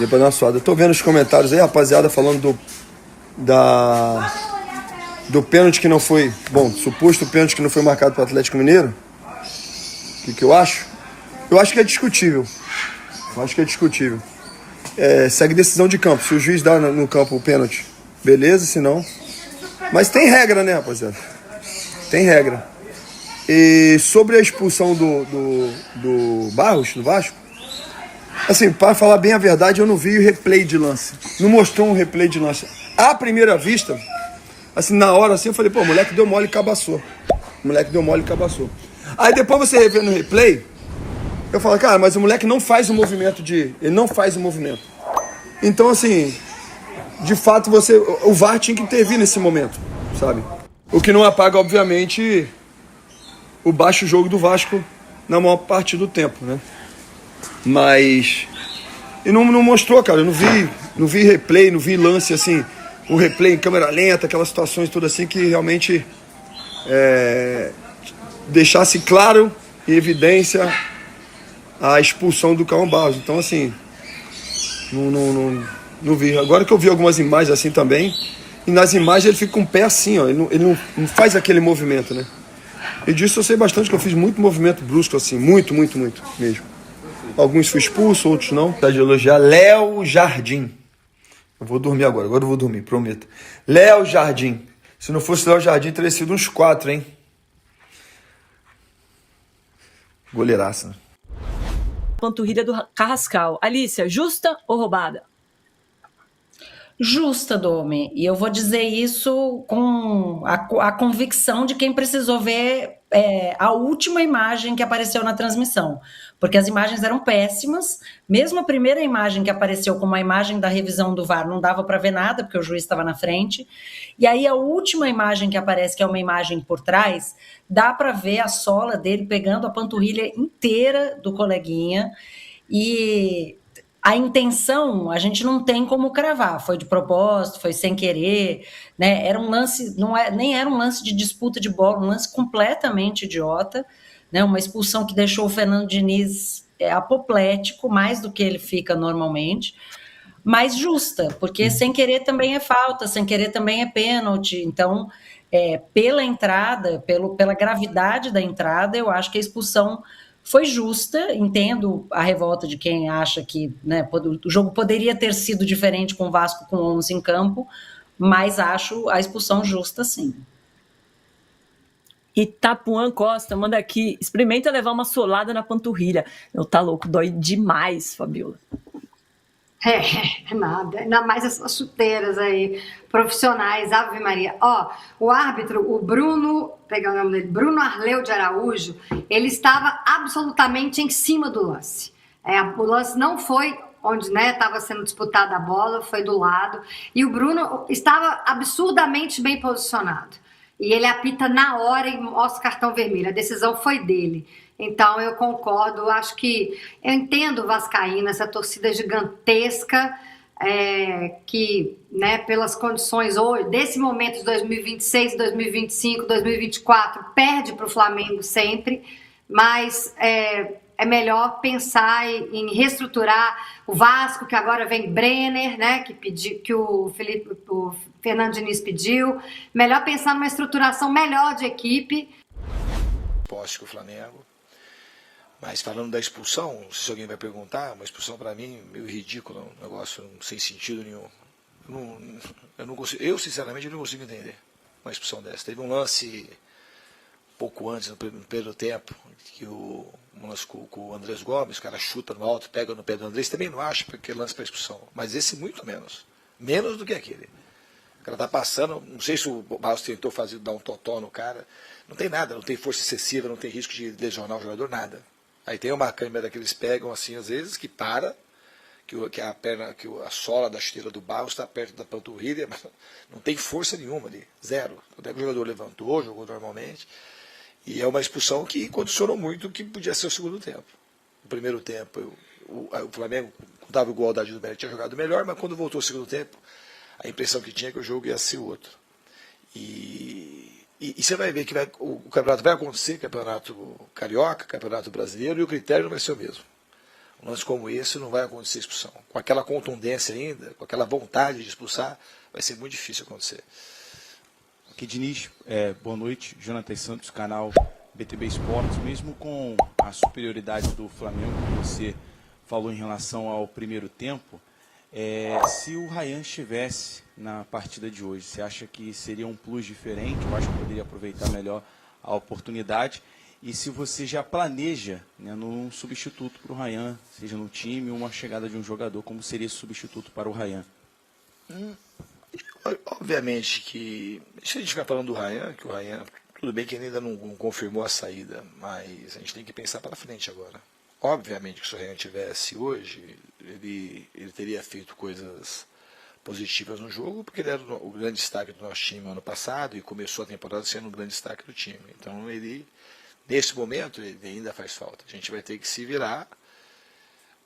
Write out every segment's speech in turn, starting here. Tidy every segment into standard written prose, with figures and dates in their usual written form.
Depois dá uma suada. Eu tô vendo os comentários aí, rapaziada, falando do pênalti que não foi... Bom, suposto pênalti que não foi marcado para o Atlético Mineiro. O que eu acho? Eu acho que é discutível. Segue decisão de campo. Se o juiz dá no campo o pênalti, beleza, se não... Mas tem regra, né, rapaziada? Tem regra. E sobre a expulsão do Barros, do Vasco, assim, para falar bem a verdade, eu não vi o replay de lance. Não mostrou um replay de lance. À primeira vista, assim, na hora assim, eu falei, pô, o moleque deu mole e cabaçou. Aí depois você revê no replay, eu falo, cara, mas o moleque não faz o movimento ele não faz o movimento. Então, assim, de fato, o VAR tinha que intervir nesse momento, sabe? O que não apaga, obviamente, o baixo jogo do Vasco na maior parte do tempo, né? Mas... E não mostrou, cara. Eu não vi replay, não vi lance, assim, o replay em câmera lenta, aquelas situações todas assim que realmente deixasse claro em evidência a expulsão do Cauã Barros. Então, assim, não vi. Agora que eu vi algumas imagens assim também, e nas imagens ele fica com o pé assim, ó. Ele não faz aquele movimento, né? E disso eu sei bastante, que eu fiz muito movimento brusco, assim, muito mesmo. Alguns fui expulso, outros não. Tá de elogiar Léo Jardim. Eu vou dormir agora eu vou dormir, prometo. Léo Jardim. Se não fosse Léo Jardim, teria sido uns 4, hein? Goleiraça, né? Panturrilha do Carrascal. Alícia, justa ou roubada? Justa, Domi. E eu vou dizer isso com a convicção de quem precisou ver a última imagem que apareceu na transmissão. Porque as imagens eram péssimas. Mesmo a primeira imagem que apareceu como a imagem da revisão do VAR, não dava para ver nada, porque o juiz estava na frente. E aí a última imagem que aparece, que é uma imagem por trás, dá para ver a sola dele pegando a panturrilha inteira do coleguinha. E... a intenção, a gente não tem como cravar, foi de propósito, foi sem querer, né? Era um lance, nem era um lance de disputa de bola, um lance completamente idiota, né? Uma expulsão que deixou o Fernando Diniz apoplético, mais do que ele fica normalmente, mas justa, porque sem querer também é falta, sem querer também é pênalti. Então, pela entrada, pela gravidade da entrada, eu acho que a expulsão foi justa. Entendo a revolta de quem acha que, né, o jogo poderia ter sido diferente com o Vasco com 11 em campo, mas acho a expulsão justa, sim. Itapuã Costa manda aqui, experimenta levar uma solada na panturrilha. Não, tá louco, dói demais, Fabiola. Nada, ainda mais essas chuteiras aí, profissionais, Ave Maria. Ó, o árbitro, o Bruno, pegar o nome dele, Bruno Arleu de Araújo, ele estava absolutamente em cima do lance. O lance não foi onde, né, estava sendo disputada a bola, foi do lado, e o Bruno estava absurdamente bem posicionado. E ele apita na hora e mostra o cartão vermelho, a decisão foi dele. Então, eu concordo, eu entendo o vascaíno, essa torcida gigantesca, que, né, pelas condições hoje, desse momento de 2026, 2025, 2024, perde para o Flamengo sempre, mas é melhor pensar em reestruturar o Vasco, que agora vem Brenner, né, que o Fernando Diniz pediu, melhor pensar numa estruturação melhor de equipe. Poste com o Flamengo. Mas falando da expulsão, se alguém vai perguntar, uma expulsão para mim meio ridícula, um negócio sem sentido nenhum. Eu sinceramente não consigo entender uma expulsão dessa. Teve um lance pouco antes, no primeiro tempo, que um lance com o Andrés Gomes, o cara chuta no alto, pega no pé do Andrés, também não acho que é lance para expulsão. Mas esse muito menos. Menos do que aquele. O cara tá passando, não sei se o Barros tentou dar um totó no cara. Não tem nada, não tem força excessiva, não tem risco de lesionar o jogador, nada. Aí tem uma câmera que eles pegam assim, às vezes, que para, que a sola da chuteira do Barros está perto da panturrilha, mas não tem força nenhuma ali, zero. Até que o jogador levantou, jogou normalmente, e é uma expulsão que condicionou muito o que podia ser o segundo tempo. No primeiro tempo, o Flamengo, quando dava igualdade do Mérito, tinha jogado melhor, mas quando voltou ao segundo tempo, a impressão que tinha é que o jogo ia ser outro. E você vai ver que o campeonato vai acontecer, campeonato carioca, campeonato brasileiro, e o critério não vai ser o mesmo. Um lance como esse não vai acontecer expulsão. Com aquela contundência ainda, com aquela vontade de expulsar, vai ser muito difícil acontecer. Aqui, Diniz, boa noite. Jonathan Santos, canal BTB Esportes. Mesmo com a superioridade do Flamengo, que você falou em relação ao primeiro tempo, se o Ryan estivesse na partida de hoje, você acha que seria um plus diferente? Eu acho que poderia aproveitar melhor a oportunidade. E se você já planeja, né, num substituto para o Ryan, seja no time ou uma chegada de um jogador, como seria esse substituto para o Ryan? Obviamente que, se a gente ficar falando do Ryan, que o Ryan, tudo bem que ele ainda não confirmou a saída, mas a gente tem que pensar para frente agora. Obviamente que se o Ryan tivesse hoje, ele teria feito coisas positivas no jogo, porque ele era o grande destaque do nosso time ano passado e começou a temporada sendo o grande destaque do time. Então ele, nesse momento, ele ainda faz falta. A gente vai ter que se virar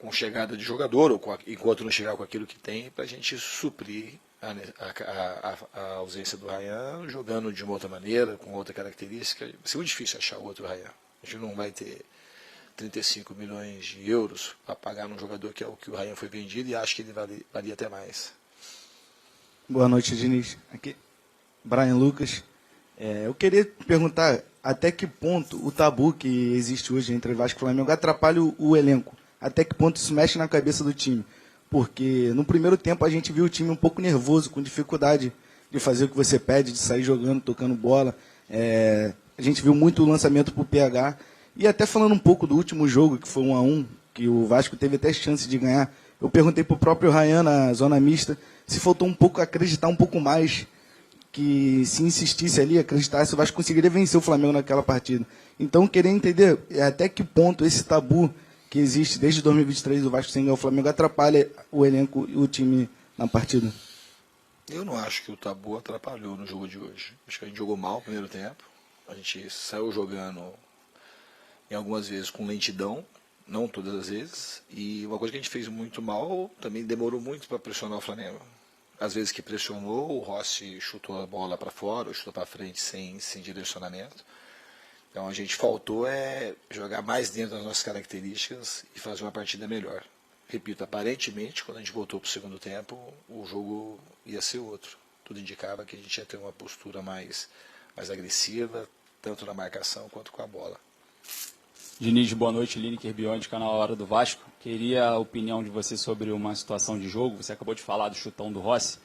com chegada de jogador, ou enquanto não chegar com aquilo que tem, para a gente suprir a ausência do Ryan, jogando de uma outra maneira, com outra característica. Vai ser muito difícil achar outro Ryan. A gente não vai ter 35 milhões de euros para pagar num jogador que é o que o Ryan foi vendido, e acho que ele valia até mais. Boa noite, Diniz. Aqui, Brian Lucas. Eu queria perguntar até que ponto o tabu que existe hoje entre Vasco e Flamengo atrapalha o elenco. Até que ponto isso mexe na cabeça do time. Porque no primeiro tempo a gente viu o time um pouco nervoso, com dificuldade de fazer o que você pede, de sair jogando, tocando bola. A gente viu muito lançamento para o PH. E até falando um pouco do último jogo, que foi 1-1, que o Vasco teve até chance de ganhar, eu perguntei para o próprio Ryan na zona mista se faltou um pouco acreditar um pouco mais, que se insistisse ali, acreditasse, o Vasco conseguiria vencer o Flamengo naquela partida. Então, queria entender até que ponto esse tabu que existe desde 2023, o Vasco sem ganhar o Flamengo, atrapalha o elenco e o time na partida. Eu não acho que o tabu atrapalhou no jogo de hoje. Acho que a gente jogou mal no primeiro tempo. A gente saiu jogando, em algumas vezes, com lentidão, não todas as vezes. E uma coisa que a gente fez muito mal, também demorou muito para pressionar o Flamengo. Às vezes que pressionou, o Rossi chutou a bola para fora, ou chutou para frente sem direcionamento. Então a gente faltou jogar mais dentro das nossas características e fazer uma partida melhor. Repito, aparentemente, quando a gente voltou para o segundo tempo, o jogo ia ser outro. Tudo indicava que a gente ia ter uma postura mais agressiva, tanto na marcação quanto com a bola. Diniz, boa noite. Lineker Biondi, canal Hora do Vasco. Queria a opinião de você sobre uma situação de jogo. Você acabou de falar do chutão do Rossi,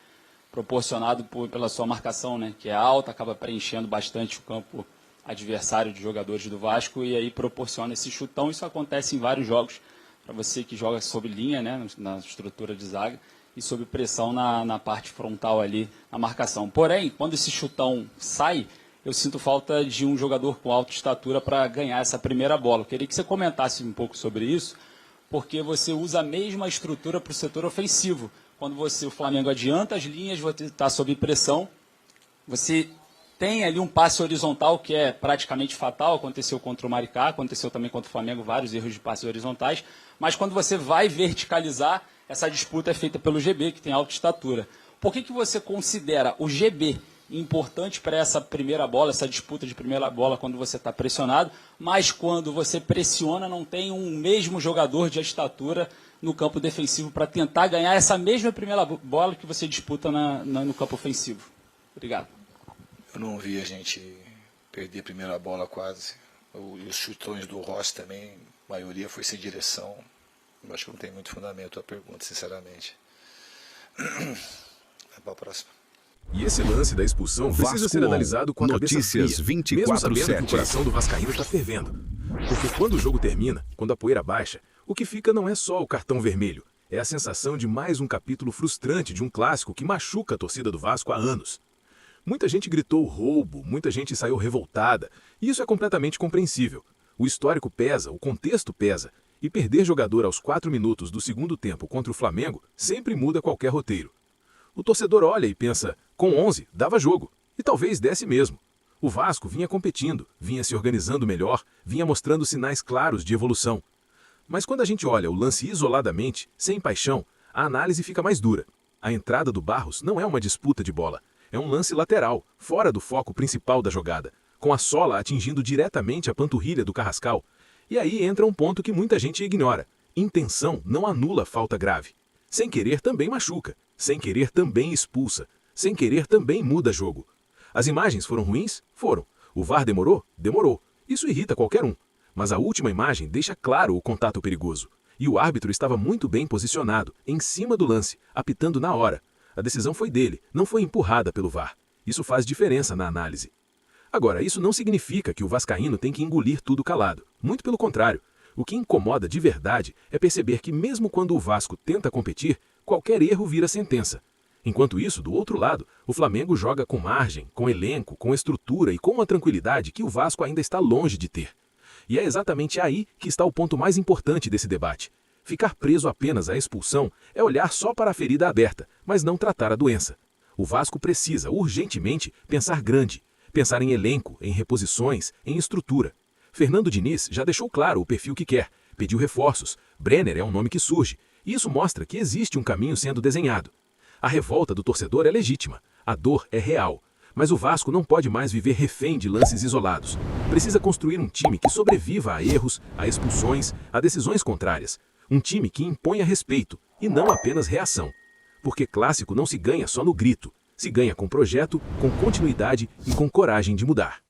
proporcionado pela sua marcação, né, que é alta, acaba preenchendo bastante o campo adversário de jogadores do Vasco, e aí proporciona esse chutão. Isso acontece em vários jogos, para você que joga sob linha, né, na estrutura de zaga, e sob pressão na parte frontal ali, na marcação. Porém, quando esse chutão sai, eu sinto falta de um jogador com alta estatura para ganhar essa primeira bola. Eu queria que você comentasse um pouco sobre isso, porque você usa a mesma estrutura para o setor ofensivo. Quando o Flamengo adianta as linhas, você está sob pressão, você tem ali um passe horizontal que é praticamente fatal. Aconteceu contra o Maricá, aconteceu também contra o Flamengo, vários erros de passes horizontais. Mas quando você vai verticalizar, essa disputa é feita pelo GB, que tem alta estatura. Por que você considera o GB importante para essa primeira bola, essa disputa de primeira bola quando você está pressionado, mas quando você pressiona não tem um mesmo jogador de estatura no campo defensivo para tentar ganhar essa mesma primeira bola que você disputa no campo ofensivo? Obrigado. Eu não vi a gente perder a primeira bola quase. E os chutões do Rossi também, a maioria foi sem direção. Eu acho que não tem muito fundamento a pergunta, sinceramente. Vai para a próxima. E esse lance da expulsão precisa ser analisado com a cabeça fria, mesmo sabendo que o coração do vascaíno está fervendo. Porque quando o jogo termina, quando a poeira baixa, o que fica não é só o cartão vermelho, é a sensação de mais um capítulo frustrante de um clássico que machuca a torcida do Vasco há anos. Muita gente gritou roubo, muita gente saiu revoltada, e isso é completamente compreensível. O histórico pesa, o contexto pesa, e perder jogador aos 4 minutos do segundo tempo contra o Flamengo sempre muda qualquer roteiro. O torcedor olha e pensa, com 11 dava jogo, e talvez desse mesmo. O Vasco vinha competindo, vinha se organizando melhor, vinha mostrando sinais claros de evolução. Mas quando a gente olha o lance isoladamente, sem paixão, a análise fica mais dura. A entrada do Barros não é uma disputa de bola, é um lance lateral, fora do foco principal da jogada, com a sola atingindo diretamente a panturrilha do Carrascal. E aí entra um ponto que muita gente ignora. intenção não anula falta grave. Sem querer também machuca. Sem querer também expulsa. Sem querer também muda jogo. As imagens foram ruins? Foram. O VAR demorou? Demorou. Isso irrita qualquer um. Mas a última imagem deixa claro o contato perigoso. E o árbitro estava muito bem posicionado, em cima do lance, apitando na hora. A decisão foi dele, não foi empurrada pelo VAR. Isso faz diferença na análise. Agora, isso não significa que o vascaíno tem que engolir tudo calado. Muito pelo contrário. O que incomoda de verdade é perceber que mesmo quando o Vasco tenta competir, qualquer erro vira sentença. Enquanto isso, do outro lado, o Flamengo joga com margem, com elenco, com estrutura e com uma tranquilidade que o Vasco ainda está longe de ter. E é exatamente aí que está o ponto mais importante desse debate. Ficar preso apenas à expulsão é olhar só para a ferida aberta, mas não tratar a doença. O Vasco precisa, urgentemente, pensar grande, pensar em elenco, em reposições, em estrutura. Fernando Diniz já deixou claro o perfil que quer, pediu reforços, Brenner é um nome que surge, e isso mostra que existe um caminho sendo desenhado. A revolta do torcedor é legítima, a dor é real, mas o Vasco não pode mais viver refém de lances isolados. Precisa construir um time que sobreviva a erros, a expulsões, a decisões contrárias. Um time que imponha respeito e não apenas reação. Porque clássico não se ganha só no grito, se ganha com projeto, com continuidade e com coragem de mudar.